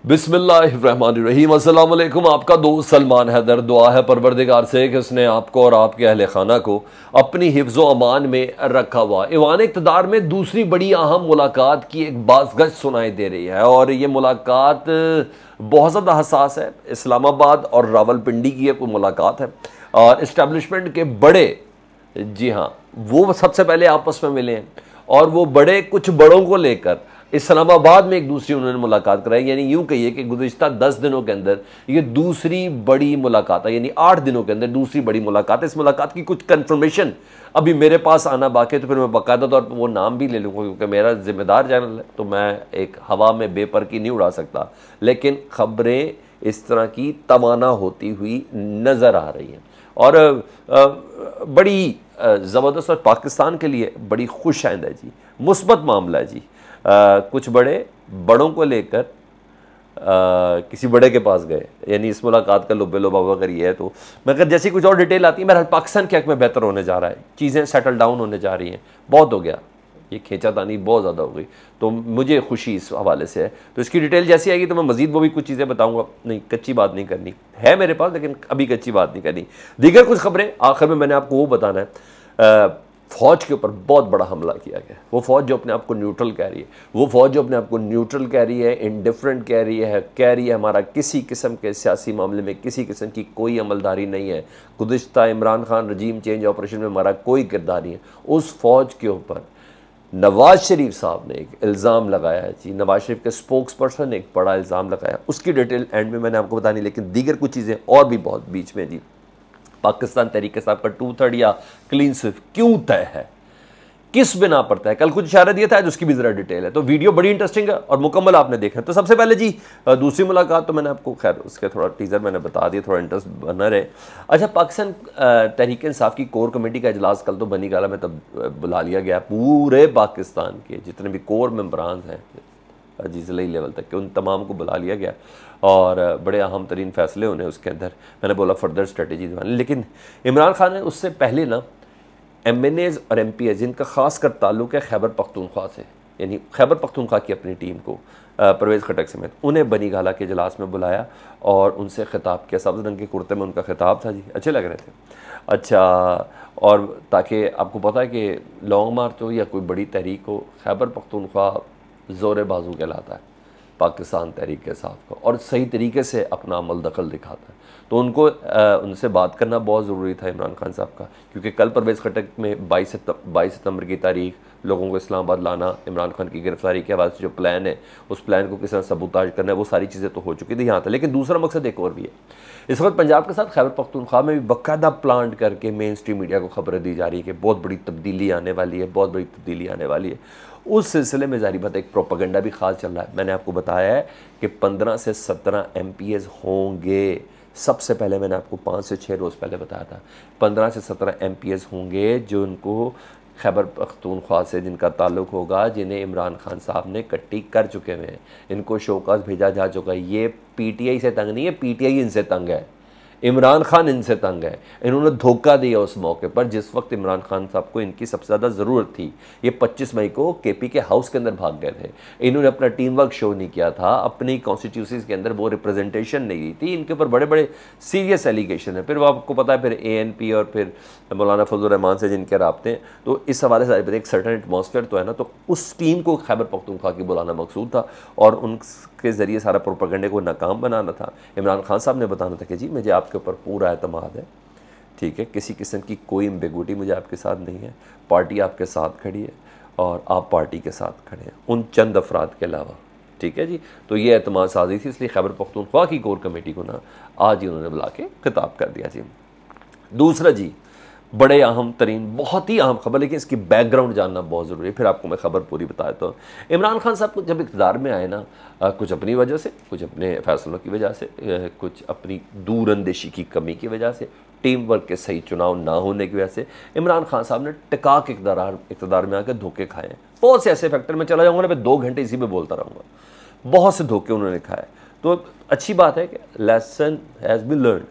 बिस्मिल्लाहिर्रहमानिर्रहीम। अस्सलाम वालेकुम। आपका दोस्त सलमान हैदर। दुआ है परवरदिगार से कि उसने आपको और आपके अहले खाना को अपनी हिफ्ज़ व अमान में रखा हुआ। ईवान इक़्तिदार में दूसरी बड़ी अहम मुलाकात की एक बाज़गश्त सुनाई दे रही है और ये मुलाकात बहुत ज़्यादा हसास है। इस्लामाबाद और रावलपिंडी की एक मुलाकात है और इस्टेब्लिशमेंट के बड़े, जी हाँ, वो सबसे पहले आपस में मिले हैं और वो बड़े कुछ बड़ों को लेकर इस्लामाबाद में एक दूसरी उन्होंने मुलाकात कराई। यानी यूं कहिए कि गुज़िश्ता 10 दिनों के अंदर ये दूसरी बड़ी मुलाकात है, यानी 8 दिनों के अंदर दूसरी बड़ी मुलाकात है। इस मुलाकात की कुछ कंफर्मेशन अभी मेरे पास आना बाकी है, तो फिर मैं बाकायदा तौर पर वो नाम भी ले लूँगा क्योंकि मेरा जिम्मेदार चैनल है, तो मैं एक हवा में बेपर की नहीं उड़ा सकता। लेकिन खबरें इस तरह की तवाना होती हुई नज़र आ रही हैं और बड़ी ज़बरदस्त और पाकिस्तान के लिए बड़ी खुश आइंद है जी, मुस्बत मामला है जी। कुछ बड़ों को लेकर किसी बड़े के पास गए, यानी इस मुलाकात का लुब्बे लुबाव अगर ये है तो मगर जैसी कुछ और डिटेल आती है, मेरा पाकिस्तान के हक में बेहतर होने जा रहा है, चीज़ें सेटल डाउन होने जा रही हैं। बहुत हो गया, ये खींचातानी बहुत ज़्यादा हो गई, तो मुझे खुशी इस हवाले से है। तो इसकी डिटेल जैसी आएगी तो मैं मज़ीद वो भी कुछ चीज़ें बताऊंगा। नहीं, कच्ची बात नहीं करनी है मेरे पास, लेकिन अभी कच्ची बात नहीं करनी। दीगर कुछ खबरें आखिर में मैंने आपको वो बताना है। फ़ौज के ऊपर बहुत बड़ा हमला किया गया। वो फ़ौज जो अपने आप को न्यूट्रल कह रही है, वो फ़ौज जो अपने आप को न्यूट्रल कह रही है, इंडिफरेंट कह रही है हमारा किसी किस्म के सियासी मामले में किसी किस्म की कोई अमलदारी नहीं है, गुज़िश्ता Imran Khan regime change operation में हमारा कोई किरदार नहीं है। उस फ़ौज के ऊपर नवाज शरीफ साहब ने एक इल्ज़ाम लगाया है जी, नवाज शरीफ के स्पोक्स पर्सन ने एक बड़ा इल्ज़ाम लगाया। उसकी डिटेल एंड में मैंने आपको बतानी, लेकिन दीगर कुछ चीज़ें और भी बहुत बीच में जी। पाकिस्तान तहरीक साहब का 2/3 या क्लीन स्वीप क्यों तय है, किस बिना पर तय, कल कुछ इशारा दिया था, आज उसकी भी जरा डिटेल है। तो वीडियो बड़ी इंटरेस्टिंग है और मुकम्मल आपने देखा। तो सबसे पहले जी दूसरी मुलाकात तो मैंने आपको खैर उसके थोड़ा टीजर मैंने बता दिया, थोड़ा इंटरेस्ट बना रहे। अच्छा, पाकिस्तान तहरीक इंसाफ की कोर कमेटी का इजलास कल तो बनी गाला में तब बुला लिया गया। पूरे पाकिस्तान के जितने भी कोर मेम्बरान हैं जी ज़िले लेवल तक के, उन तमाम को बुला लिया गया और बड़े अहम तरीन फैसले होने उसके अंदर। मैंने बोला फर्दर स्ट्रेटजी दिवानी, लेकिन इमरान खान ने उससे पहले ना MNAs और MPs जिनका ख़ास कर ताल्लुक़ है खैबर पख्तूनख्वा से, यानी खैबर पख्तूनख्वा की अपनी टीम को परवेज़ खटक समेत, उन्हें बनी गाला के इजलास में बुलाया और उनसे ख़िताब किया। सब्ज़ रंग के कुर्ते में उनका ख़िताब था जी, अच्छे लग रहे थे। अच्छा, और ताकि आपको पता है कि लॉन्ग मार्च हो या कोई बड़ी तहरीक हो, खैबर पख्तूनख्वा ज़ोर बाजू कहलाता है पाकिस्तान तहरीक इंसाफ का और सही तरीके से अपना अमल दखल दिखाता है। तो उनको उनसे बात करना बहुत ज़रूरी था इमरान खान साहब का, क्योंकि कल परवेज़ खटक में 22 सितंबर की तारीख लोगों को इस्लामाबाद लाना, इमरान खान की गिरफ्तारी के हवाले से जो प्लान है, उस प्लान को किस तरह सबूताज करना है, वो सारी चीज़ें तो हो चुकी थी यहाँ तक। लेकिन दूसरा मकसद एक और भी है। इस वक्त पंजाब के साथ खैबर पख्तूनख्वा में भी बाकायदा प्लान करके मेन स्ट्रीम मीडिया को खबरें दी जा रही है कि बहुत बड़ी तब्दीली आने वाली है, बहुत बड़ी तब्दीली आने वाली है। उस सिलसिले में ज़ाहिर बात एक प्रोपेगेंडा भी खास चल रहा है। मैंने आपको बताया है कि 15 से 17 MPs होंगे। सबसे पहले मैंने आपको 5 से 6 रोज़ पहले बताया था 15 से 17 MPs होंगे जो उनको खैबर पख्तूनख्वा से जिनका ताल्लुक़ होगा, जिन्हें इमरान खान साहब ने कट्टी कर चुके हैं, इनको शोकास भेजा जा चुका है। ये PTI से तंग नहीं है, PTI इनसे तंग है, इमरान खान इनसे तंग है। इन्होंने धोखा दिया उस मौके पर जिस वक्त इमरान खान साहब को इनकी सबसे ज़्यादा ज़रूरत थी। ये 25 मई को KP के हाउस के अंदर भाग गए थे। इन्होंने अपना टीम वर्क शो नहीं किया था, अपनी कॉन्स्टिट्यूंसीज़ के अंदर वो रिप्रेजेंटेशन नहीं दी थी। इनके ऊपर बड़े बड़े सीरियस एलिगेशन है। फिर वो आपको पता है, फिर ANP और फिर मौलाना फजल रहमान से जिनके राब्ते हैं, तो इस हवाले से एक सर्टन एटमॉस्फेयर तो है ना। तो उस टीम को खैबर पख्तूनख्वा की बुलाना मकसूद था और उनके ज़रिए सारा प्रोपेगेंडे को नाकाम बनाना था। इमरान खान साहब ने बताना था कि जी मुझे आपके ऊपर पूरा एतमाद है, ठीक है, किसी किस्म की कोई एम्बिगुइटी मुझे आपके साथ नहीं है, पार्टी आपके साथ खड़ी है और आप पार्टी के साथ खड़े हैं, उन चंद अफराद के अलावा, ठीक है जी। तो ये एतमाद साजी थी, इसलिए खैबर पख्तूनख्वा की कोर कमेटी को ना आज ही उन्होंने बुला के खिताब कर दिया जी। दूसरा जी, बड़े अहम तरीन, बहुत ही अहम खबर, लेकिन इसकी बैकग्राउंड जानना बहुत ज़रूरी है, फिर आपको मैं खबर पूरी बताया। तो इमरान खान साहब को जब इक़्तिदार में आए ना, कुछ अपनी वजह से, कुछ अपने फैसलों की वजह से, कुछ अपनी दूरअंदेशी की कमी की वजह से, टीम वर्क के सही चुनाव ना होने की वजह से इमरान खान साहब ने टिका के इक़्तिदार में आकर धोखे खाए हैं। बहुत से ऐसे फैक्टर में चला जाऊँगा ना, मैं 2 घंटे इसी में बोलता रहूँगा। बहुत से धोखे उन्होंने खाए। तो अच्छी बात है कि लेसन हैज़ बीन लर्न,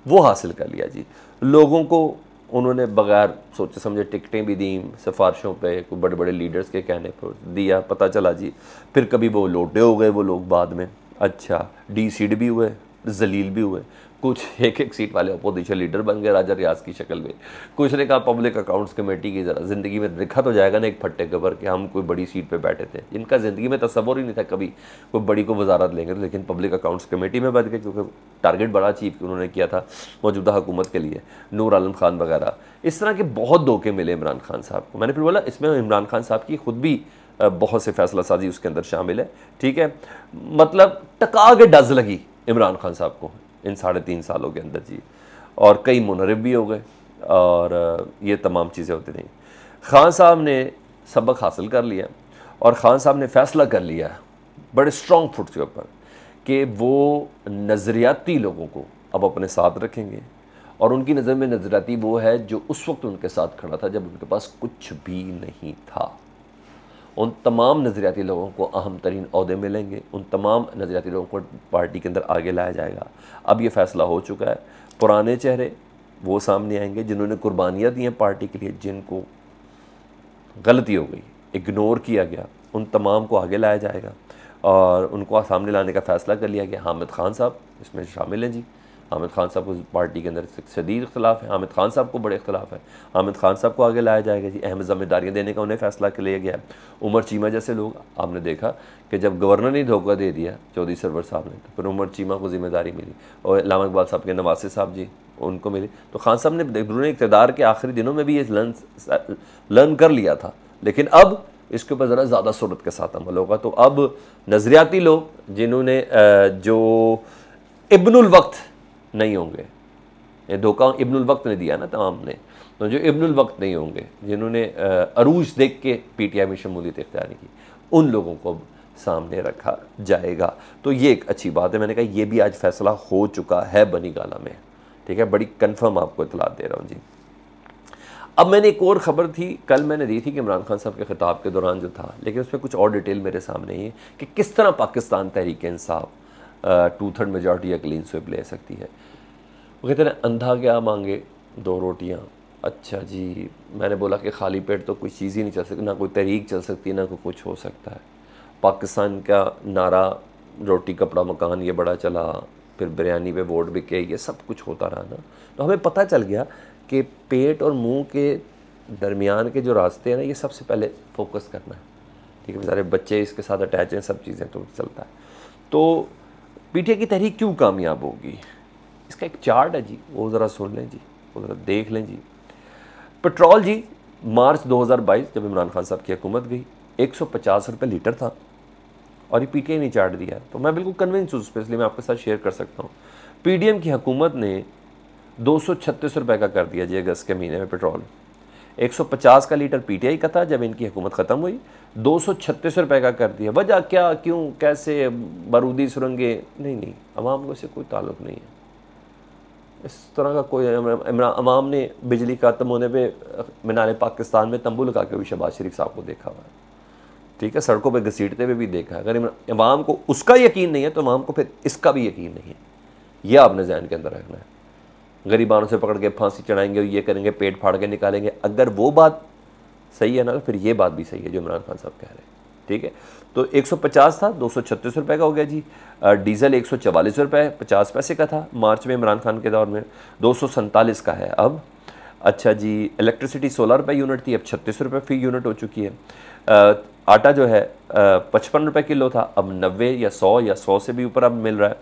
वो हासिल कर लिया जी। लोगों को उन्होंने बगैर सोचे समझे टिकटें भी दी, सिफारिशों पे, बड़े बड़े लीडर्स के कहने पर दिया, पता चला जी फिर कभी वो लोटे हो गए वो लोग बाद में, अच्छा, डीसीड भी हुए, जलील भी हुए, कुछ एक एक सीट वाले अपोजिशन लीडर बन गए राजा रियाज की शक्ल में। कुछ ने कहा पब्लिक अकाउंट्स कमेटी की ज़रा ज़िंदगी में लिखा तो जाएगा ना एक फट्टे के ऊपर कि हम कोई बड़ी सीट पे बैठे थे। इनका ज़िंदगी में तसव्वुर ही नहीं था कभी कोई बड़ी को वजारत लेंगे, लेकिन पब्लिक अकाउंट्स कमेटी में बैठ गए क्योंकि टारगेट बड़ा अचीव उन्होंने किया था मौजूदा हुकूमत के लिए, नूर आलम खान वगैरह। इस तरह के बहुत धोखे मिले इमरान खान साहब को। मैंने फिर बोला इसमें इमरान खान साहब की खुद भी बहुत से फैसला साजी उसके अंदर शामिल है, ठीक है। मतलब टका के डज लगी इमरान खान साहब को इन 3.5 सालों के अंदर जी, और कई मुनरिब भी हो गए और ये तमाम चीज़ें होती रहीं। खान साहब ने सबक हासिल कर लिया और ख़ान साहब ने फ़ैसला कर लिया बड़े स्ट्रॉन्ग फुट के ऊपर कि वो नज़रियाती लोगों को अब अपने साथ रखेंगे, और उनकी नज़र में नज़रियाती वो है जो उस वक्त उनके साथ खड़ा था जब उनके पास कुछ भी नहीं था। उन तमाम नज़रियाती लोगों को अहम तरीन ओहदे मिलेंगे, उन तमाम नज़रियाती लोगों को पार्टी के अंदर आगे लाया जाएगा। अब ये फ़ैसला हो चुका है। पुराने चेहरे वो सामने आएंगे जिन्होंने कुर्बानियाँ दी हैं पार्टी के लिए, जिनको गलती हो गई, इग्नोर किया गया, उन तमाम को आगे लाया जाएगा और उनको सामने लाने का फ़ैसला कर लिया गया। हामिद खान साहब इसमें शामिल हैं जी। हामिद खान साहब को पार्टी के अंदर शदीद इख्तलाफ है, हामिद खान साहब को बड़े इख्तलाफ है, हामिद खान साहब को आगे लाया जाएगा जी। अहम जिम्मेदारियाँ देने का उन्हें फ़ैसला कर लिया गया। उमर चीमा जैसे लोग, आपने देखा कि जब गवर्नर ने धोखा दे दिया चौधरी सरवर साहब ने, तो फिर उमर चीमा को जिम्मेदारी मिली और अल्लामा इकबाल साहब के नवासे साहब जी उनको मिली। तो खान साहब ने इक़्तिदार के आखिरी दिनों में भी ये लर्न कर लिया था, लेकिन अब इसके ऊपर ज़रा ज़्यादा सूरत के साथ अमल होगा। तो अब नज़रियाती लोग जिन्होंने जो इब्नुल वक्त नहीं होंगे, ये धोखा इब्नुल वक्त ने दिया ना तमाम ने, तो जो इब्नुल वक्त नहीं होंगे, जिन्होंने अरूज देख के पीटीआई में शमूलियत इख्तियार की, उन लोगों को सामने रखा जाएगा। तो ये एक अच्छी बात है। मैंने कहा ये भी आज फैसला हो चुका है बनी गाला में, ठीक है, बड़ी कन्फर्म आपको इतलात दे रहा हूँ जी। अब मैंने एक और ख़बर थी कल मैंने दी थी कि इमरान खान साहब के ख़िताब के दौरान जो था, लेकिन उसमें कुछ और डिटेल मेरे सामने है कि किस तरह पाकिस्तान तहरीक इंसाफ 2/3 मेजॉरिटी या क्लीन स्वीप ले सकती है। वो कहते हैं अंधा क्या मांगे 2 रोटियां। अच्छा जी, मैंने बोला कि खाली पेट तो कोई चीज़ ही नहीं चल सकती, ना कोई तहरीक चल सकती, ना कोई कुछ हो सकता है। पाकिस्तान का नारा रोटी कपड़ा मकान ये बड़ा चला, फिर बिरयानी पे वोट बिके, ये सब कुछ होता रहा ना, तो हमें पता चल गया कि पेट और मुंह के दरमियान के जो रास्ते हैं ना, ये सबसे पहले फोकस करना है, ठीक है। सारे बच्चे इसके साथ अटैच हैं, सब चीज़ें तो चलता है। तो पीटीआई की तहरीक क्यों कामयाब होगी, इसका एक चार्ट है जी, वो ज़रा सुन लें जी, वो ज़रा देख लें जी। पेट्रोल जी मार्च 2022 जब इमरान खान साहब की हुकूमत गई 150 रुपये लीटर था, और ये पीटीआई ने चार्ट दिया, तो मैं बिल्कुल कन्विंस हूँ उस पर, इसलिए मैं आपके साथ शेयर कर सकता हूँ। पीडीएम की हुकूमत ने 236 रुपये का कर दिया जी अगस्त के महीने में पेट्रोल। 150 का लीटर पीटीआई का था जब इनकी हुकूमत ख़त्म हुई, 236 रुपये का कर दिया। वजह क्या, क्यों, कैसे, बारूदी सुरंगे, नहीं, अवाम को इससे कोई ताल्लुक़ नहीं है। इस तरह का कोई अवाम ने बिजली ख़त्म होने पर मीनार पाकिस्तान में तंबू लगा के भी शहबाज शरीफ साहब को देखा हुआ है, ठीक है, सड़कों पे घसीटते हुए भी देखा है। अगर अवाम को उसका यकीन नहीं है तो अवाम को फिर इसका भी यकीन नहीं है, यह आपने ज़हन के अंदर रखना है। गरीबानों से पकड़ के फांसी चढ़ाएंगे, ये करेंगे, पेट फाड़ के निकालेंगे, अगर वो बात सही है ना, तो फिर ये बात भी सही है जो इमरान खान साहब कह रहे हैं, ठीक है। तो 150 था, 236 रुपये का हो गया जी। डीजल 144 रुपये 50 पैसे का था मार्च में इमरान खान के दौर में, 247 का है अब। अच्छा जी, इलेक्ट्रिसिटी 16 रुपये यूनिट थी, अब 36 रुपये फ़ी यूनिट हो चुकी है। आटा जो है 55 रुपये किलो था, अब 90 या 100 या 100 से भी ऊपर अब मिल रहा है।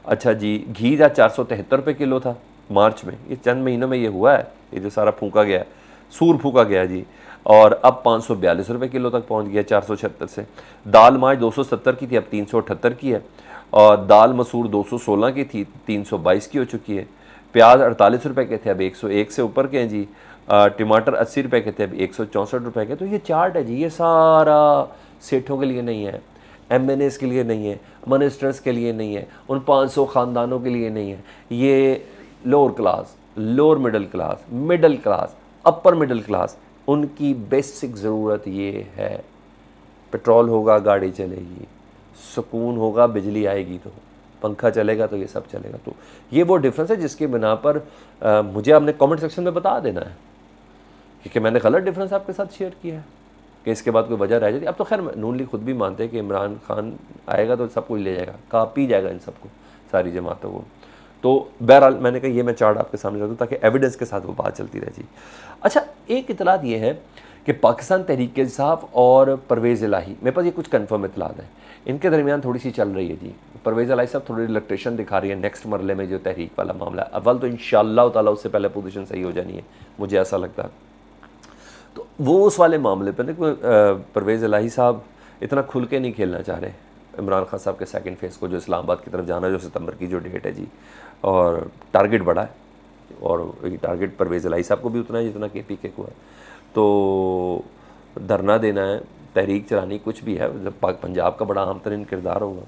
अच्छा जी, घी था 473 रुपये किलो था मार्च में, ये चंद महीनों में ये हुआ है, ये जो सारा फूका गया, सूर फूका गया जी, और अब 542 रुपये किलो तक पहुंच गया 476 से। दाल माज 270 की थी, अब 378 की है, और दाल मसूर 216 की थी, 322 की हो चुकी है। प्याज 48 रुपये के थे, अब 101 से ऊपर के हैं जी। टमाटर 80 रुपये के थे, अब 164 रुपये के। तो ये चार्ट है जी, ये सारा सेठों के लिए नहीं है, एमएनएस के लिए नहीं है, मिनिस्टर्स के लिए नहीं है, उन 500 ख़ानदानों के लिए नहीं है, ये lower class, lower middle class, upper middle class, उनकी बेसिक ज़रूरत ये है। पेट्रोल होगा गाड़ी चलेगी, सुकून होगा बिजली आएगी, तो पंखा चलेगा, तो ये सब चलेगा। तो ये वो डिफरेंस है जिसके बिना पर मुझे आपने कमेंट सेक्शन में बता देना है, क्योंकि मैंने गलत डिफरेंस आपके साथ शेयर किया है। कि इसके बाद कोई वजह रह जाती। अब तो खैर नून लीग खुद भी मानते हैं कि इमरान खान आएगा तो सब कुछ ले जाएगा, काप ही जाएगा इन सबको, सारी जमातों को। तो बहरहाल मैंने कहा ये मैं चार्ट आपके सामने रख दूँ ताकि एविडेंस के साथ वो बात चलती रह जी। अच्छा, एक इतलात ये है कि पाकिस्तान तहरीक इंसाफ और परवेज़ इलाही, मेरे पास ये कुछ कन्फर्म इतलात है, इनके दरमियान थोड़ी सी चल रही है जी। परवेज़ इलाही साहब थोड़ी रिलैक्सेशन दिखा रही है नेक्स्ट मरले में जो तहरीक वाला मामला है। अव्वल तो इंशाअल्लाह ताला उससे पहले पोजीशन सही हो जानी है, मुझे ऐसा लगता है। तो वो उस वाले मामले पर ना परवेज़ इलाही साहब इतना खुल के नहीं खेलना चाह रहे इमरान खान साहब के सेकंड फेज़ को, जो इस्लामाबाद की तरफ जाना, जो सितंबर की जो डेट है जी, और टारगेट बड़ा है, और ये टारगेट परवेज़ इलाही साहब को भी उतना है जितना KPK को है। तो धरना देना है, तहरीक चलानी, कुछ भी है, जब पंजाब का बड़ा अहम तरीन किरदार होगा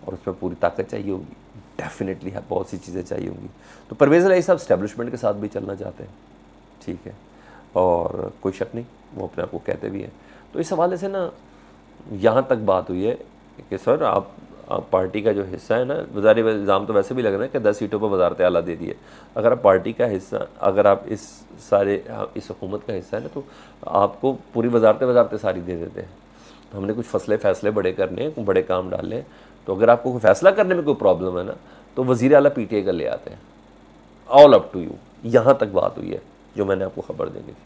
और उसमें पूरी ताकत चाहिए होगी, डेफिनेटली है, बहुत सी चीज़ें चाहिए होंगी। तो परवेज़ इलाही साहब इस्टेब्लिशमेंट के साथ भी चलना चाहते हैं, ठीक है, और कोई शक नहीं, वो अपने आप को कहते भी हैं। तो इस हवाले से ना यहाँ तक बात हुई है कि सर आप पार्टी का जो हिस्सा है ना, वज़ारी इल्ज़ाम तो वैसे भी लग रहा है कि 10 सीटों पर वज़ारत आला दे दिए। अगर आप पार्टी का हिस्सा, अगर आप इस हुकूमत का हिस्सा है ना, तो आपको पूरी वज़ारतें सारी दे देते हैं। तो हमने कुछ फैसले बड़े करने हैं, बड़े काम डालने हैं, तो अगर आपको कोई फैसला करने में कोई प्रॉब्लम है ना, तो वज़ीर आला PTI का ले आते हैं, ऑल अप टू यू। यहाँ तक बात हुई है जो मैंने आपको खबर देनी थी,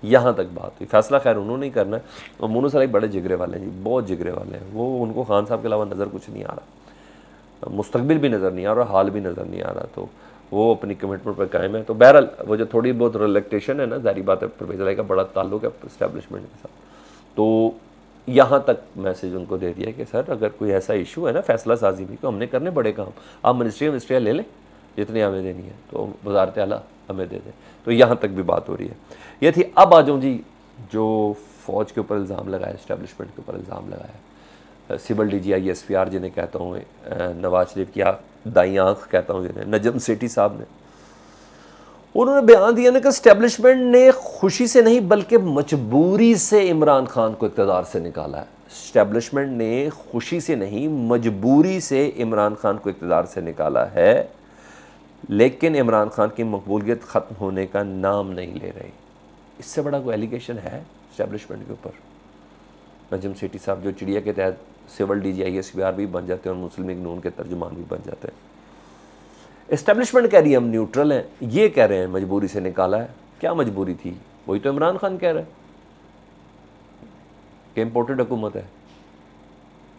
यहाँ तक बात हुई। फैसला खैर उन्होंने ही करना है, और मोनू सराई बड़े जिगरे वाले हैं जी, बहुत जिगरे वाले हैं वो। उनको खान साहब के अलावा नज़र कुछ नहीं आ रहा, मुस्तकबिल भी नज़र नहीं आ रहा, हाल भी नज़र नहीं आ रहा, तो वो अपनी कमिटमेंट पर कायम है। तो बहरहाल वो जो थोड़ी बहुत रिलैक्सेशन है ना, जारी बात है, परवेज़ इलाही का बड़ा ताल्लुक है इस्टेब्लिशमेंट के साथ। तो यहाँ तक मैसेज उनको दे दिया कि सर अगर कोई ऐसा इशू है ना फैसला साजी भी, तो हमने करने बड़े काम, आप मिनिस्ट्रियाँ ले लें जितनी हमें देनी है, तो वज़ारत आला हमें दे दें। तो यहाँ तक भी बात हो रही है, ये थी। अब आ जाऊँ जी, जो फ़ौज के ऊपर इल्ज़ाम लगाया, इस्टेब्लिशमेंट के ऊपर इल्ज़ाम लगाया, सिविल DG SPR जिन्हें कहता हूँ, नवाज शरीफ की दाई आँख कहता हूँ जिन्हें, नजम सेठी साहब ने, उन्होंने बयान दिया ना कि इस्टेब्लिशमेंट ने खुशी से नहीं बल्कि मजबूरी से इमरान खान को इक़्तिदार से निकाला है। इस्टेब्लिशमेंट ने खुशी से नहीं, मजबूरी से इमरान खान को इक़्तिदार से निकाला है, लेकिन इमरान खान की मकबूलियत ख़त्म होने का नाम नहीं ले रही। इससे बड़ा कोई एलिगेशन है इस्टेब्लिशमेंट के ऊपर? नजम सेठी साहब जो चिड़िया के तहत सिविल DG SPR भी बन जाते हैं और मुस्लिम लीग नून के तर्जुमान भी बन जाते हैं। इस्टेब्लिशमेंट कह रही है हम न्यूट्रल हैं, ये कह रहे हैं मजबूरी से निकाला है। क्या मजबूरी थी? वही तो इमरान खान कह रहा है कि इम्पोर्टेड हुकूमत है,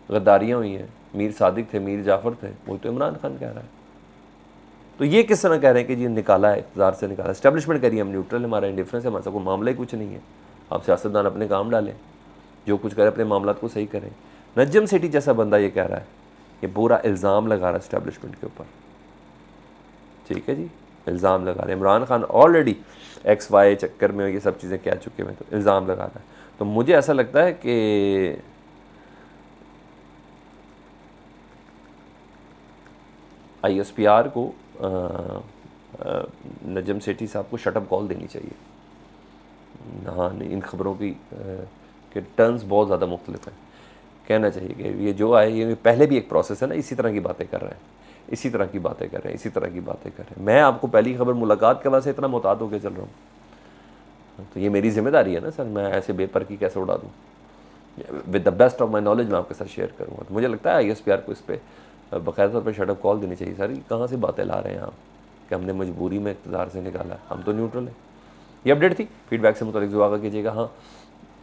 गद्दारियाँ हुई हैं, मीर सादिक थे, मीर जाफ़र थे, वही तो इमरान खान कह रहा है। तो ये किस तरह कह रहे हैं कि जी निकाला है, इक़्तिदार से निकाला? इस्टेब्लिशमेंट कह रही है हम न्यूट्रल, हमारा इंडिफरेंस है, हमारे साथ कोई मामला ही कुछ नहीं है, आप सियासतदान अपने काम डालें, जो कुछ करें अपने मामला को सही करें। नजम सेठी जैसा बंदा ये कह रहा है, ये पूरा इल्ज़ाम लगा रहा है इस्टेब्लिशमेंट के ऊपर, ठीक है जी, इल्ज़ाम लगा रहे हैं। इमरान खान ऑलरेडी XY चक्कर में ये सब चीज़ें कह चुके हैं, तो इल्ज़ाम लगा रहा है। तो मुझे ऐसा लगता है कि ISPR को नजम सेठी साहब को शटअप कॉल देनी चाहिए। हाँ, इन खबरों की कि टर्न्स बहुत ज़्यादा मुख्तलिफ हैं। कहना चाहिए कि ये जो आए, ये पहले भी एक प्रोसेस है ना, इसी तरह की बातें कर रहे हैं, इसी तरह की बातें कर रहे हैं, इसी तरह की बातें कर रहे हैं। मैं आपको पहली खबर मुलाकात के वजह से इतना मुताद होकर चल रहा हूँ, तो ये मेरी जिम्मेदारी है ना सर, मैं ऐसे बेपर की कैसे उड़ा दूँ? With the best of my knowledge मैं आपके साथ शेयर करूँगा। तो मुझे लगता है ISPR को इस पर बाकायदा तौर पर शटअप कॉल देनी चाहिए। सर कहाँ से बातें ला रहे हैं आप कि हमने मजबूरी में इक़्तिदार से निकाला? हम तो न्यूट्रल है। ये अपडेट थी, फीडबैक से मुतालिक जो आगा कीजिएगा। हाँ,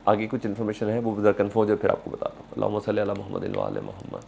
आगे कुछ इन्फॉर्मेशन है वो ज़रा कन्फर्म हो जाए फिर आपको बताता हूँ। अल्लाहुम्मा सल्ली अला मुहम्मद व आले मुहम्मद।